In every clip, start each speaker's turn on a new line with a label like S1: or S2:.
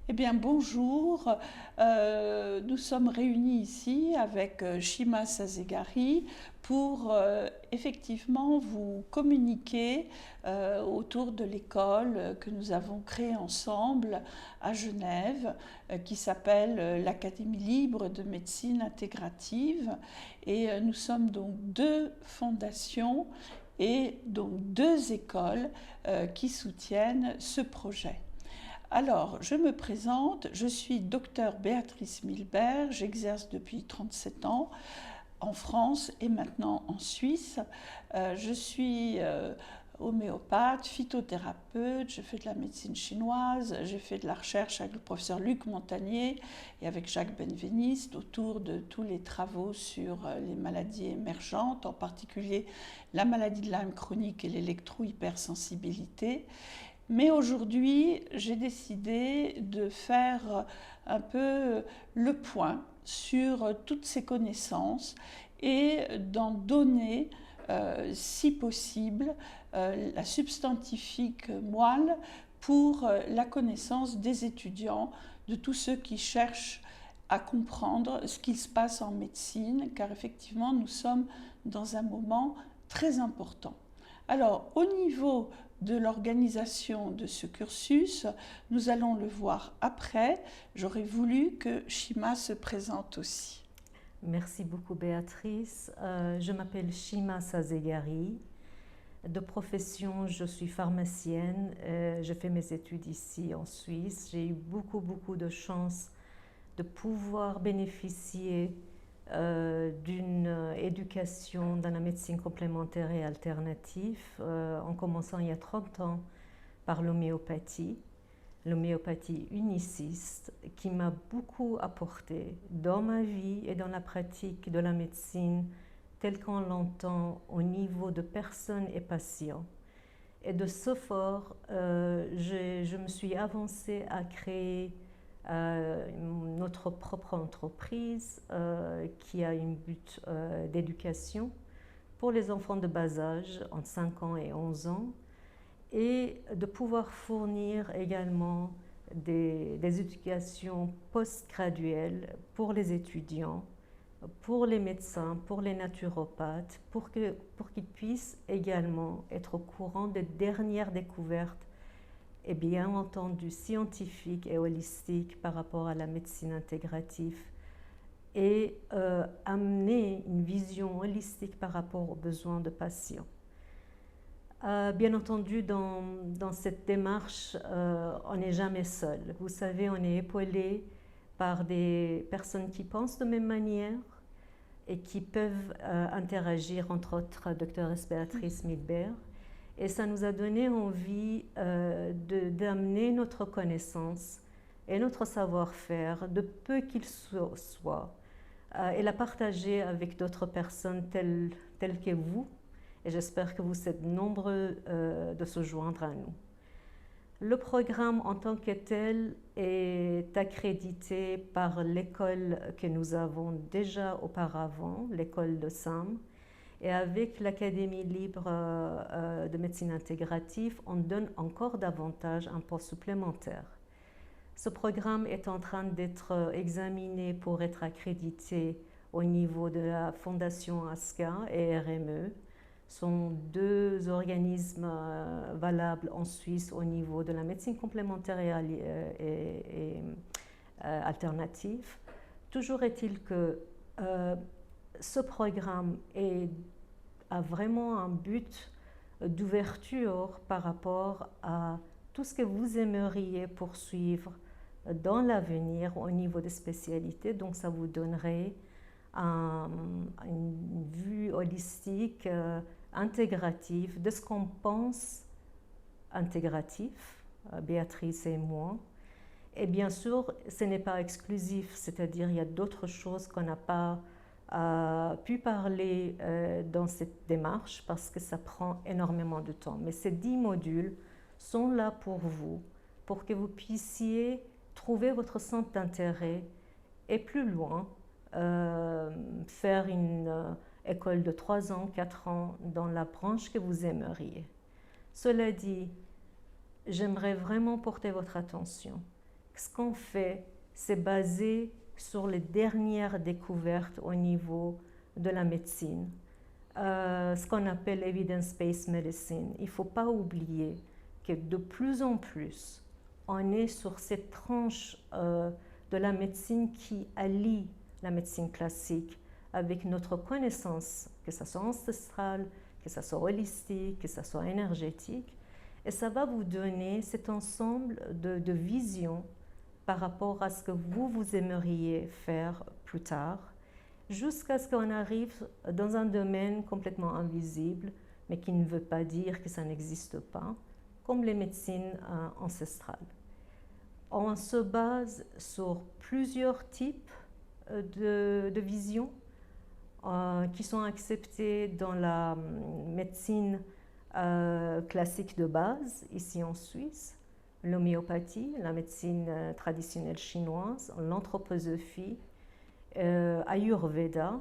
S1: Eh bien, bonjour. Nous sommes réunis ici avec Shima Sazegari pour effectivement vous communiquer autour de l'école que nous avons créée ensemble à Genève, qui s'appelle l'Académie libre de médecine intégrative. Et nous sommes donc deux fondations et donc deux écoles qui soutiennent ce projet. Alors, je me présente, je suis docteur Béatrice Milbert, j'exerce depuis 37 ans en France et maintenant en Suisse. Je suis homéopathe, phytothérapeute, je fais de la médecine chinoise, j'ai fait de la recherche avec le professeur Luc Montagnier et avec Jacques Benveniste autour de tous les travaux sur les maladies émergentes, en particulier la maladie de Lyme chronique et l'électro-hypersensibilité. Mais aujourd'hui, j'ai décidé de faire un peu le point sur toutes ces connaissances et d'en donner, si possible, la substantifique moelle pour la connaissance des étudiants, de tous ceux qui cherchent à comprendre ce qui se passe en médecine, car effectivement, nous sommes dans un moment très important. Alors, au niveau de l'organisation de ce cursus, nous allons le voir après. J'aurais voulu que Shima se présente aussi.
S2: Merci beaucoup Béatrice. Je m'appelle Shima Sazegari. De profession, je suis pharmacienne. Je fais mes études ici en Suisse. J'ai eu beaucoup de chance de pouvoir bénéficier d'une éducation dans la médecine complémentaire et alternative, en commençant il y a 30 ans par l'homéopathie uniciste, qui m'a beaucoup apporté dans ma vie et dans la pratique de la médecine telle qu'on l'entend au niveau de personnes et patients. Et de ce fort, je me suis avancée à créer notre propre entreprise qui a un but d'éducation pour les enfants de bas âge, entre 5 ans et 11 ans, et de pouvoir fournir également des éducations postgraduelles pour les étudiants, pour les médecins, pour les naturopathes, pour qu'ils puissent également être au courant des dernières découvertes et bien entendu scientifique et holistique par rapport à la médecine intégrative et amener une vision holistique par rapport aux besoins de patients. Bien entendu, dans cette démarche, on n'est jamais seul. Vous savez, on est épaulé par des personnes qui pensent de même manière et qui peuvent interagir, entre autres, Dr. Béatrice Milbert. Et ça nous a donné envie d'amener notre connaissance et notre savoir-faire, de peu qu'il soit, et la partager avec d'autres personnes telles que vous. Et j'espère que vous êtes nombreux de se joindre à nous. Le programme en tant que tel est accrédité par l'école que nous avons déjà auparavant, l'école de SAM. Et avec l'Académie libre de médecine intégrative, on donne encore davantage un poste supplémentaire. Ce programme est en train d'être examiné pour être accrédité au niveau de la Fondation ASCA et RME. Ce sont deux organismes valables en Suisse au niveau de la médecine complémentaire et alternative. Toujours est-il que ce programme a vraiment un but d'ouverture par rapport à tout ce que vous aimeriez poursuivre dans l'avenir au niveau des spécialités. Donc ça vous donnerait une vue holistique, intégrative de ce qu'on pense intégratif, Béatrice et moi. Et bien sûr, ce n'est pas exclusif, c'est-à-dire il y a d'autres choses qu'on n'a pas pu parler dans cette démarche parce que ça prend énormément de temps. Mais ces 10 modules sont là pour vous, pour que vous puissiez trouver votre centre d'intérêt et plus loin, faire une école de 3 ans, 4 ans dans la branche que vous aimeriez. Cela dit, j'aimerais vraiment porter votre attention ce qu'on fait, c'est basé sur les dernières découvertes au niveau de la médecine, ce qu'on appelle evidence-based medicine. Il ne faut pas oublier que de plus en plus, on est sur cette tranche de la médecine qui allie la médecine classique avec notre connaissance, que ce soit ancestrale, que ce soit holistique, que ce soit énergétique. Et ça va vous donner cet ensemble de visions par rapport à ce que vous aimeriez faire plus tard, jusqu'à ce qu'on arrive dans un domaine complètement invisible, mais qui ne veut pas dire que ça n'existe pas, comme les médecines ancestrales. On se base sur plusieurs types de visions qui sont acceptées dans la médecine classique de base, ici en Suisse, l'homéopathie, la médecine traditionnelle chinoise, l'anthroposophie, Ayurveda,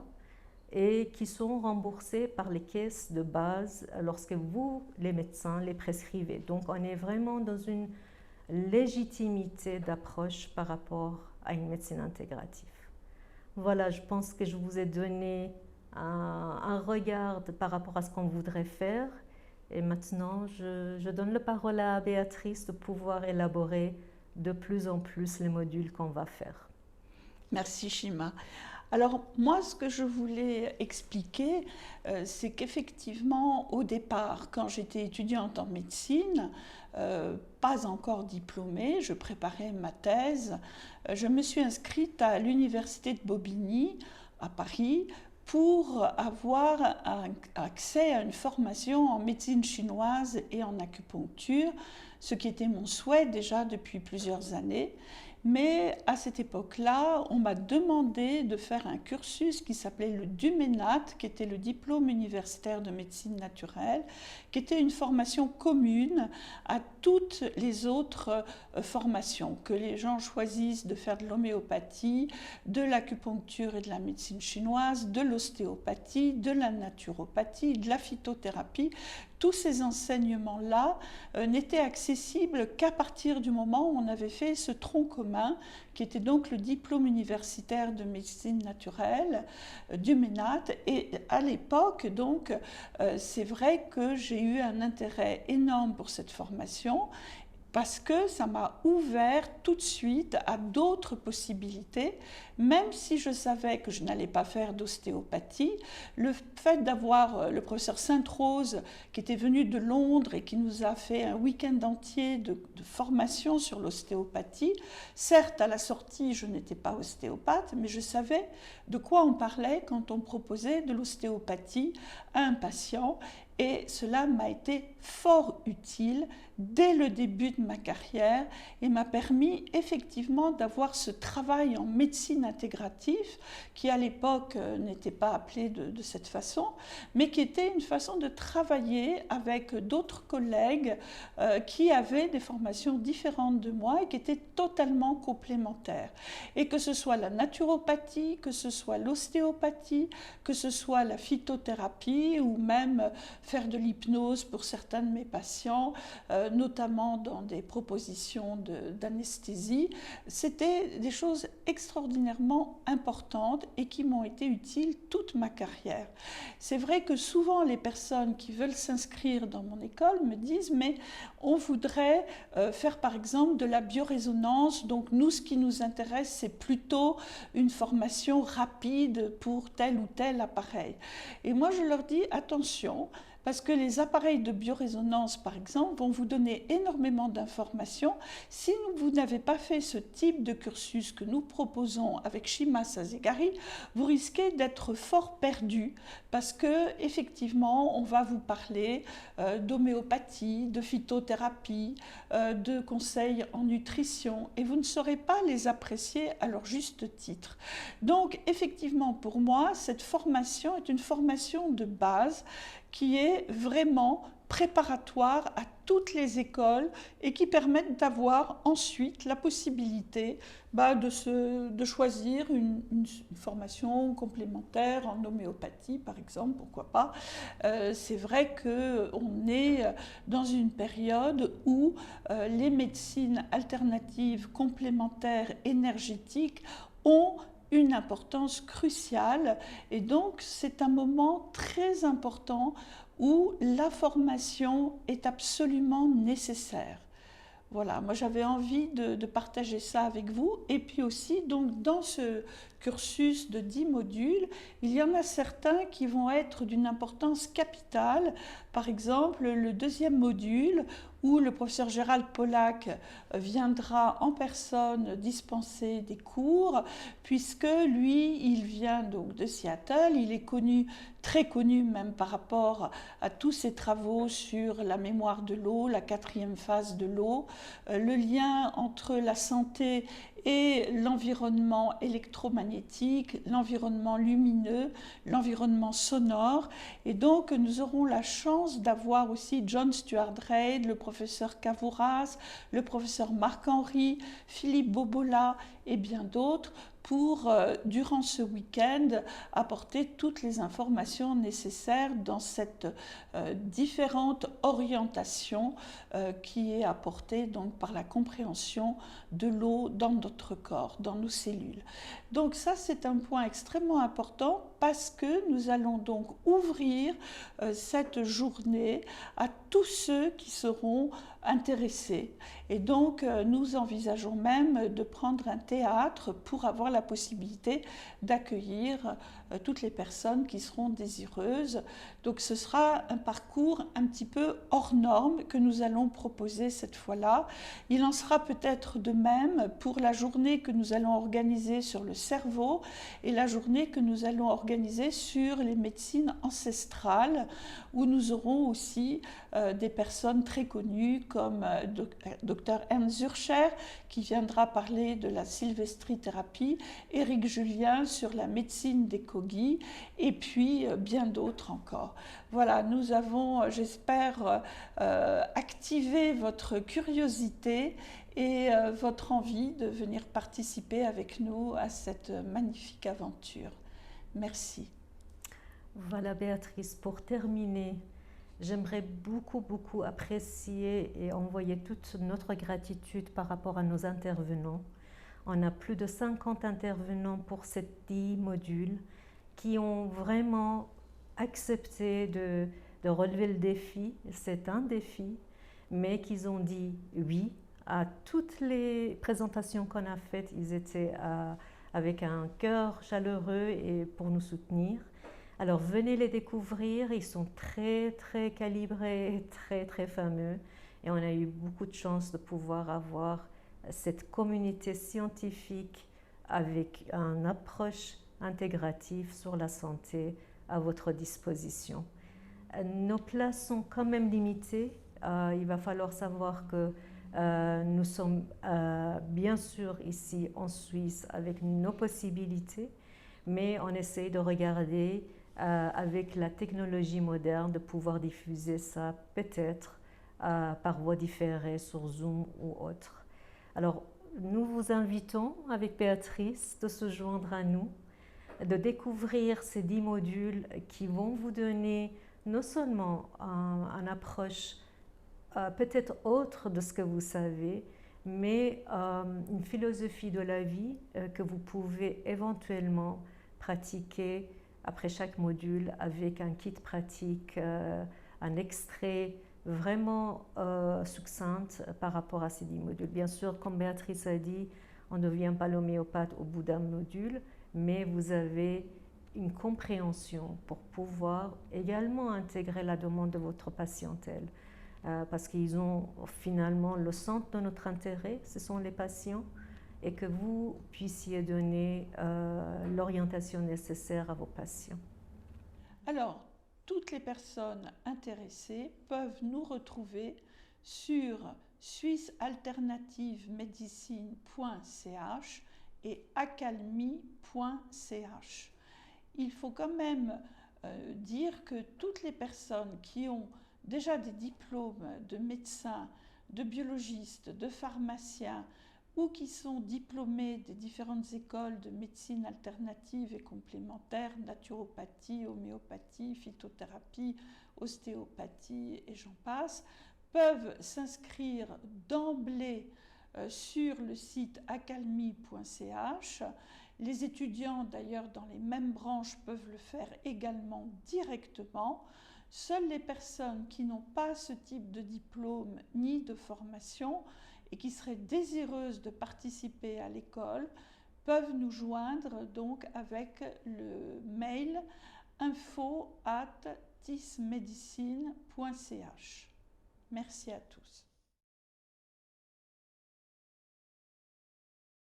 S2: et qui sont remboursées par les caisses de base lorsque vous, les médecins, les prescrivez. Donc on est vraiment dans une légitimité d'approche par rapport à une médecine intégrative. Voilà, je pense que je vous ai donné un regard par rapport à ce qu'on voudrait faire. Et maintenant, je donne la parole à Béatrice de pouvoir élaborer de plus en plus les modules qu'on va faire.
S1: Merci Shima. Alors moi, ce que je voulais expliquer, c'est qu'effectivement, au départ, quand j'étais étudiante en médecine, pas encore diplômée, je préparais ma thèse, je me suis inscrite à l'université de Bobigny, à Paris, pour avoir accès à une formation en médecine chinoise et en acupuncture, ce qui était mon souhait déjà depuis plusieurs années. Mais à cette époque-là, on m'a demandé de faire un cursus qui s'appelait le DUMENAT, qui était le diplôme universitaire de médecine naturelle, qui était une formation commune à toutes les autres formations, que les gens choisissent de faire de l'homéopathie, de l'acupuncture et de la médecine chinoise, de l'ostéopathie, de la naturopathie, de la phytothérapie. Tous ces enseignements-là n'étaient accessibles qu'à partir du moment où on avait fait ce tronc commun, qui était donc le diplôme universitaire de médecine naturelle du MENAT. Et à l'époque, donc, c'est vrai que j'ai eu un intérêt énorme pour cette formation, parce que ça m'a ouvert tout de suite à d'autres possibilités, même si je savais que je n'allais pas faire d'ostéopathie. Le fait d'avoir le professeur Sainte-Rose qui était venu de Londres et qui nous a fait un week-end entier de formation sur l'ostéopathie, certes à la sortie je n'étais pas ostéopathe, mais je savais de quoi on parlait quand on proposait de l'ostéopathie à un patient. Et cela m'a été fort utile dès le début de ma carrière et m'a permis effectivement d'avoir ce travail en médecine intégrative qui à l'époque n'était pas appelé de cette façon, mais qui était une façon de travailler avec d'autres collègues qui avaient des formations différentes de moi et qui étaient totalement complémentaires. Et que ce soit la naturopathie, que ce soit l'ostéopathie, que ce soit la phytothérapie ou même faire de l'hypnose pour certains de mes patients, notamment dans des propositions d'anesthésie. C'était des choses extraordinairement importantes et qui m'ont été utiles toute ma carrière. C'est vrai que souvent les personnes qui veulent s'inscrire dans mon école me disent mais on voudrait faire par exemple de la biorésonance, donc nous ce qui nous intéresse c'est plutôt une formation rapide pour tel ou tel appareil. Et moi je leur dis attention, parce que les appareils de biorésonance, par exemple, vont vous donner énormément d'informations. Si vous n'avez pas fait ce type de cursus que nous proposons avec Shima Sazegari, vous risquez d'être fort perdu parce que effectivement, on va vous parler d'homéopathie, de phytothérapie, de conseils en nutrition, et vous ne saurez pas les apprécier à leur juste titre. Donc, effectivement, pour moi, cette formation est une formation de base qui est vraiment préparatoires à toutes les écoles et qui permettent d'avoir ensuite la possibilité de choisir une formation complémentaire en homéopathie, par exemple, pourquoi pas. C'est vrai qu'on est dans une période où les médecines alternatives complémentaires énergétiques ont une importance cruciale et donc c'est un moment très important où la formation est absolument nécessaire. Voilà, moi j'avais envie de partager ça avec vous. Et puis aussi, donc, dans ce cursus de 10 modules, il y en a certains qui vont être d'une importance capitale. Par exemple, le deuxième module, où le professeur Gérald Pollack viendra en personne dispenser des cours, puisque lui, il vient donc de Seattle, il est connu, très connu même par rapport à tous ses travaux sur la mémoire de l'eau, la quatrième phase de l'eau, le lien entre la santé et l'environnement électromagnétique, l'environnement lumineux, l'environnement sonore. Et donc nous aurons la chance d'avoir aussi John Stuart Reid, le professeur Cavouras, le professeur Marc-Henri, Philippe Bobola et bien d'autres pour, durant ce week-end, apporter toutes les informations nécessaires dans cette différente orientation qui est apportée donc par la compréhension de l'eau dans notre corps, dans nos cellules. Donc ça, c'est un point extrêmement important parce que nous allons donc ouvrir cette journée à tous ceux qui seront intéressés. Et donc, nous envisageons même de prendre un théâtre pour avoir la possibilité d'accueillir toutes les personnes qui seront désireuses. Donc, ce sera un parcours un petit peu hors norme que nous allons proposer cette fois-là. Il en sera peut-être de même pour la journée que nous allons organiser sur le cerveau et la journée que nous allons organiser sur les médecines ancestrales, où nous aurons aussi des personnes très connues comme Dr Ernst Zurcher qui viendra parler de la sylvestrithérapie, Éric Julien sur la médecine des Kogi et puis bien d'autres encore. Voilà, nous avons, j'espère, activé votre curiosité et votre envie de venir participer avec nous à cette magnifique aventure. Merci.
S2: Voilà Béatrice, pour terminer, j'aimerais beaucoup apprécier et envoyer toute notre gratitude par rapport à nos intervenants. On a plus de 50 intervenants pour ces 10 modules qui ont vraiment accepté de relever le défi. C'est un défi, mais qu'ils ont dit oui à toutes les présentations qu'on a faites. Ils étaient avec un cœur chaleureux et pour nous soutenir. Alors venez les découvrir, ils sont très calibrés, très fameux et on a eu beaucoup de chance de pouvoir avoir cette communauté scientifique avec une approche intégrative sur la santé à votre disposition. Nos places sont quand même limitées, il va falloir savoir que nous sommes bien sûr ici en Suisse avec nos possibilités, mais on essaie de regarder avec la technologie moderne de pouvoir diffuser ça peut-être par voie différée sur Zoom ou autre. Alors nous vous invitons avec Béatrice de se joindre à nous, de découvrir ces 10 modules qui vont vous donner non seulement une approche peut-être autre de ce que vous savez, mais une philosophie de la vie que vous pouvez éventuellement pratiquer après chaque module avec un kit pratique, un extrait vraiment succinct par rapport à ces 10 modules. Bien sûr, comme Béatrice a dit, on ne devient pas l'homéopathe au bout d'un module, mais vous avez une compréhension pour pouvoir également intégrer la demande de votre patientèle. Parce qu'ils ont finalement le centre de notre intérêt, ce sont les patients, et que vous puissiez donner l'orientation nécessaire à vos patients.
S1: Alors, toutes les personnes intéressées peuvent nous retrouver sur suissealternativemedicine.ch et accalmie.ch. Il faut quand même dire que toutes les personnes qui ont déjà des diplômes de médecins, de biologistes, de pharmaciens, ou qui sont diplômés des différentes écoles de médecine alternative et complémentaire, naturopathie, homéopathie, phytothérapie, ostéopathie et j'en passe, peuvent s'inscrire d'emblée sur le site accalmie.ch. Les étudiants d'ailleurs dans les mêmes branches peuvent le faire également directement. Seules les personnes qui n'ont pas ce type de diplôme ni de formation et qui seraient désireuses de participer à l'école peuvent nous joindre donc avec le mail info@tismedicine.ch. Merci à tous.